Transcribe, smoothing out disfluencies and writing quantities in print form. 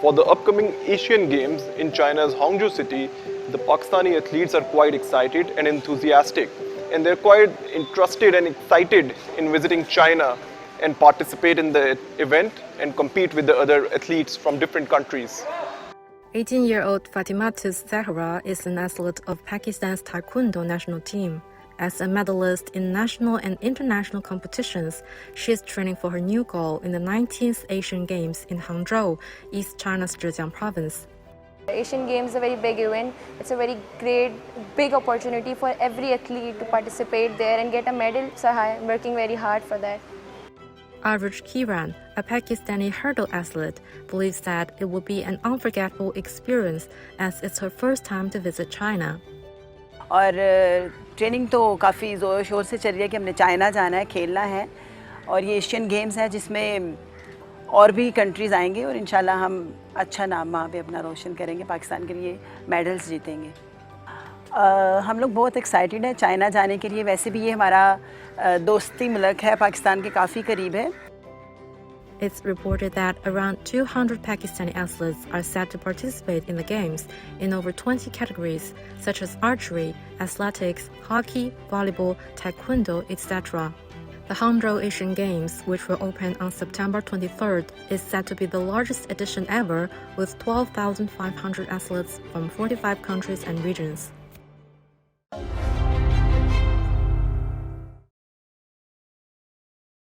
For the upcoming Asian Games in China's Hangzhou city, the Pakistani athletes are quite excited and enthusiastic, and they're quite interested and excited in visiting China and participate in the event and compete with the other athletes from different countries. 18-year-old Fatimatu Zahra is an athlete of Pakistan's Taekwondo national team. As a medalist in national and international competitions, she is training for her new goal in the 19th Asian Games in Hangzhou, East China's Zhejiang province. Asian Games is a very big event. It's a very great, big opportunity for every athlete to participate there and get a medal. So I'm working very hard for that. Arvaj Kiran, a Pakistani hurdle athlete, believes that it will be an unforgettable experience as it's her first time to visit China. और training तो काफ़ी ज़ोर शोर से चल रही है कि हमने चाइना जाना है, खेलना है, और ये एशियन गेम्स है जिसमें और भी कंट्रीज़ आएंगे और इंशाल्लाह हम अच्छा नाम वहाँ पे अपना रोशन करेंगे, पाकिस्तान के लिए मेडल्स जीतेंगे। हम लोग बहुत एक्साइटेड हैं चाइना जाने के लिए। वैसे भी ये हमारा दोस्ती मुल्क है, पाकिस्तान के काफ़ी करीब है। It's reported that around 200 Pakistani athletes are set to participate in the Games in over 20 categories, such as archery, athletics, hockey, volleyball, taekwondo, etc. The Hangzhou Asian Games, which will open on September 23rd, is said to be the largest edition ever, with 12,500 athletes from 45 countries and regions.